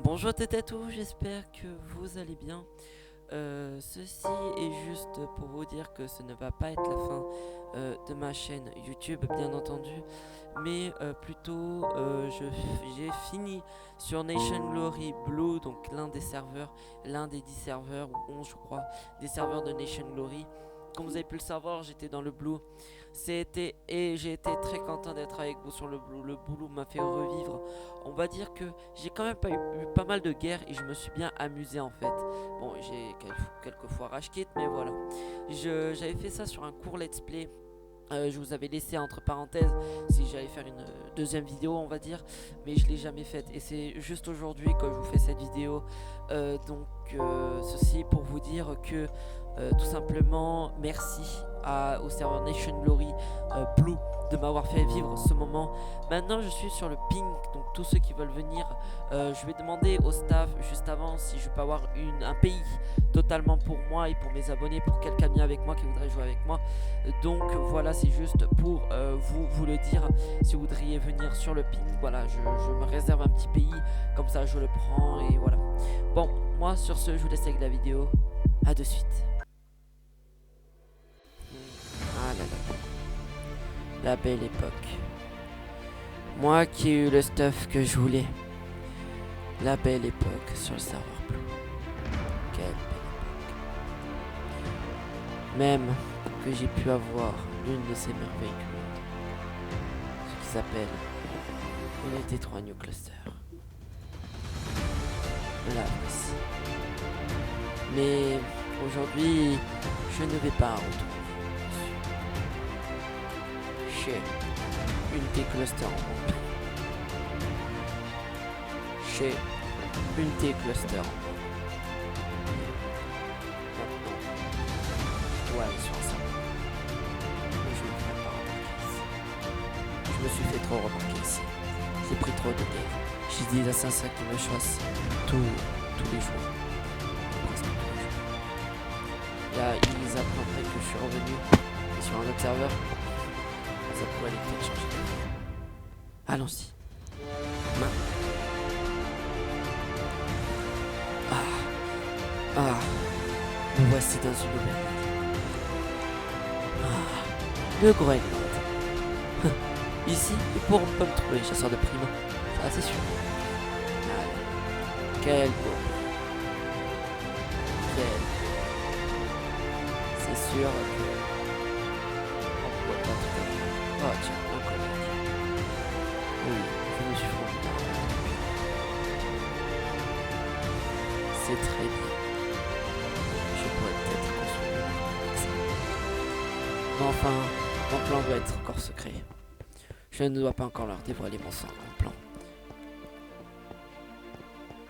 Bonjour à toutes et à tous, j'espère que vous allez bien. Ceci est juste pour vous dire que ce ne va pas être la fin de ma chaîne YouTube, bien entendu, mais plutôt j'ai fini sur Nation Glory Blue, donc l'un des 10 serveurs, ou 11 je crois, des serveurs de Nation Glory. Comme vous avez pu le savoir, j'étais dans le Blue. J'ai été très content d'être avec vous sur le Blue. Le Blue m'a fait revivre. On va dire que j'ai quand même eu pas mal de guerres et je me suis bien amusé en fait. Bon, j'ai quelques fois rage quit, mais voilà. J'avais fait ça sur un court let's play. Je vous avais laissé entre parenthèses si j'allais faire une deuxième vidéo, on va dire, mais je l'ai jamais faite. Et c'est juste aujourd'hui que je vous fais cette vidéo. Ceci pour vous dire que tout simplement merci au serveur Nation Glory Blue de m'avoir fait vivre ce moment. Maintenant je suis sur le ping, donc tous ceux qui veulent venir, je vais demander au staff juste avant si je peux avoir un pays totalement pour moi et pour mes abonnés, pour quelqu'un vient avec moi qui voudrait jouer avec moi. Donc voilà, c'est juste pour vous le dire. Si vous voudriez venir sur le ping, voilà, je me réserve un petit pays, comme ça je le prends et voilà. Bon, moi sur ce, je vous laisse avec la vidéo. A de suite. Ah là là, la belle époque. Moi qui ai eu le stuff que je voulais. La belle époque sur le serveur Blue. Quelle belle époque. Même que j'ai pu avoir l'une de ces merveilles du monde. Ce qui s'appelle Unité 3 New Cluster. La voici. Mais aujourd'hui, je ne vais pas retourner chez Unité Cluster en monde. Chez Unité Cluster en monde. Maintenant, je dois aller sur ça. Mais je ne me ferai pas remarquer ici. Je me suis fait trop remarquer ici. J'ai pris trop de guerres. J'ai des assassins qui me chassent tous les jours. Presque tous les jours. Là, ils apprendraient que je suis revenu sur un autre serveur. Ça pourrait aller peut-être changer. Allons-y. Maintenant. Ah, me voici dans une nouvelle ville. Ah, le Groenland. Ici, ils pourront pas me trouver, chasseur de primes. Ça, c'est sûr. Allez. Quel beau. Quel. C'est sûr que on pourrait pas tout à fait. Oh tiens, un collègue. Oui, je me suis franchi là. C'est très bien. Je pourrais peut-être construire une arme avec ça. Mais enfin, mon plan doit être encore secret. Je ne dois pas encore leur dévoiler mon sang, mon plan.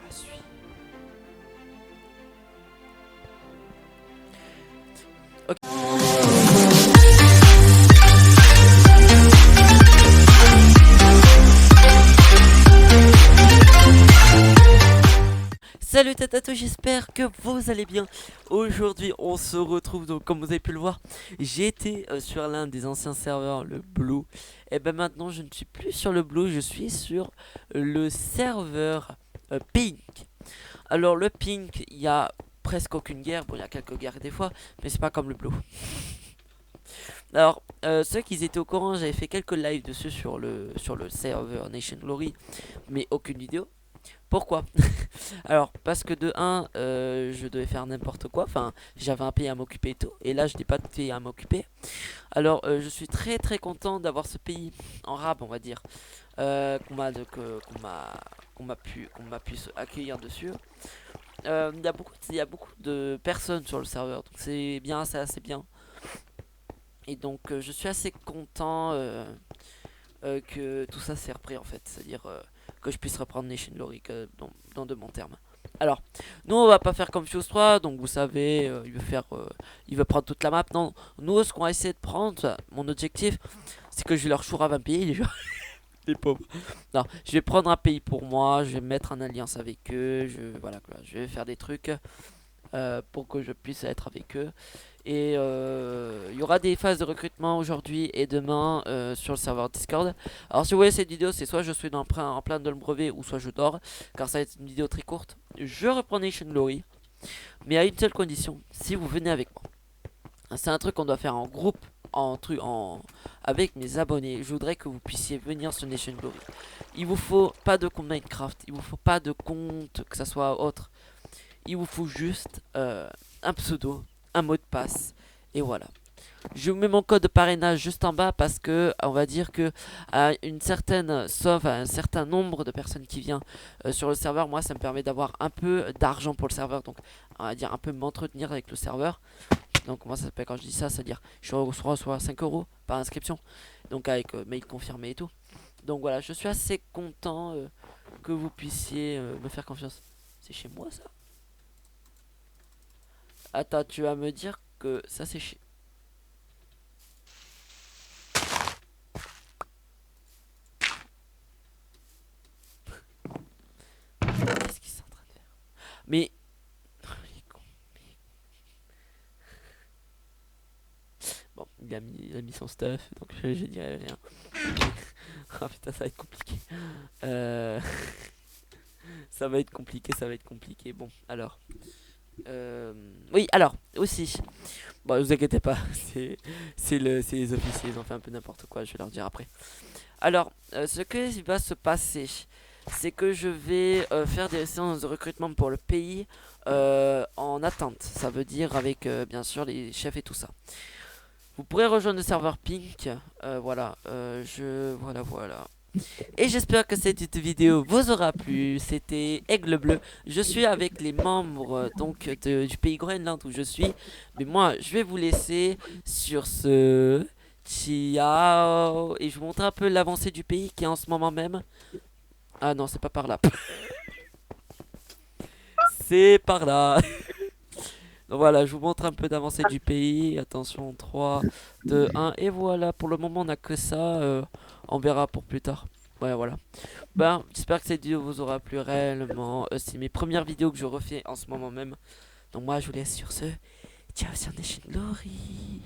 À suivre. Ok. Salut Tatato, j'espère que vous allez bien. Aujourd'hui on se retrouve, donc comme vous avez pu le voir, j'ai été sur l'un des anciens serveurs, le Blue. Et ben maintenant je ne suis plus sur le Blue, je suis sur le serveur Pink. Alors le Pink, il y a presque aucune guerre, bon il y a quelques guerres des fois, mais c'est pas comme le Blue. Alors, ceux qui étaient au courant, j'avais fait quelques lives dessus sur le serveur Nation Glory, mais aucune vidéo. Pourquoi? Alors, parce que de 1, je devais faire n'importe quoi. Enfin, j'avais un pays à m'occuper et tout. Et là, je n'ai pas de pays à m'occuper. Alors, je suis très très content d'avoir ce pays en rab, on va dire. Qu'on m'a pu accueillir dessus. Il y a beaucoup de personnes sur le serveur. Donc, c'est bien, c'est assez bien. Et donc, je suis assez content que tout ça s'est repris en fait. C'est-à-dire que je puisse reprendre Nation Glory dans de bons termes. Alors, nous on va pas faire comme Fuse 3, donc vous savez, il veut prendre toute la map. Non, nous ce qu'on va essayer de prendre, mon objectif, c'est que je vais leur chourave un pays, les gens, les pauvres. Non, je vais prendre un pays pour moi, je vais me mettre en alliance avec eux, voilà quoi, je vais faire des trucs pour que je puisse être avec eux. Et il y aura des phases de recrutement aujourd'hui et demain sur le serveur Discord. Alors si vous voyez cette vidéo, c'est soit je suis en plein de le brevet ou soit je dors, car ça va être une vidéo très courte. Je reprends Nation Glory, mais à une seule condition, si vous venez avec moi. C'est un truc qu'on doit faire en groupe, avec mes abonnés. Je voudrais que vous puissiez venir sur Nation Glory. Il vous faut pas de compte Minecraft, il vous faut pas de compte que ça soit autre. Il vous faut juste un pseudo, un mot de passe, et voilà. Je vous mets mon code de parrainage juste en bas parce que on va dire que à une certaine, sauf à un certain nombre de personnes qui viennent sur le serveur, moi ça me permet d'avoir un peu d'argent pour le serveur, donc on va dire un peu m'entretenir avec le serveur. Donc comment ça s'appelle quand je dis ça, c'est-à-dire je reçois 5 euros par inscription, donc avec mail confirmé et tout. Donc voilà, je suis assez content que vous puissiez me faire confiance. C'est chez moi ça? Attends, tu vas me dire que ça c'est chez... Qu'est-ce qu'ils sont en train de faire? Mais... Il est con. Bon, il a mis son stuff, donc je dirais rien. Ah putain, ça va être compliqué. Euh... ça va être compliqué, ça va être compliqué. Bon, alors... Oui, alors, aussi... Bon, vous inquiétez pas, c'est les officiers, ils ont fait un peu n'importe quoi, je vais leur dire après. Alors, ce qui va se passer, c'est que je vais faire des séances de recrutement pour le pays en attente. Ça veut dire avec, bien sûr, les chefs et tout ça. Vous pourrez rejoindre le serveur Pink. Voilà, voilà. Et j'espère que cette vidéo vous aura plu. C'était Aigle Bleu. Je suis avec les membres donc du pays Groenland où je suis. Mais moi, je vais vous laisser sur ce. Ciao. Et je vous montre un peu l'avancée du pays qui est en ce moment même. Ah non, c'est pas par là. C'est par là. Donc voilà, je vous montre un peu d'avancée du pays. Attention, 3, 2, 1. Et voilà, pour le moment, on n'a que ça. On verra pour plus tard. Ouais, voilà. Ben, j'espère que cette vidéo vous aura plu réellement. C'est mes premières vidéos que je refais en ce moment même. Donc moi, je vous laisse sur ce. Ciao sur Nation Glory.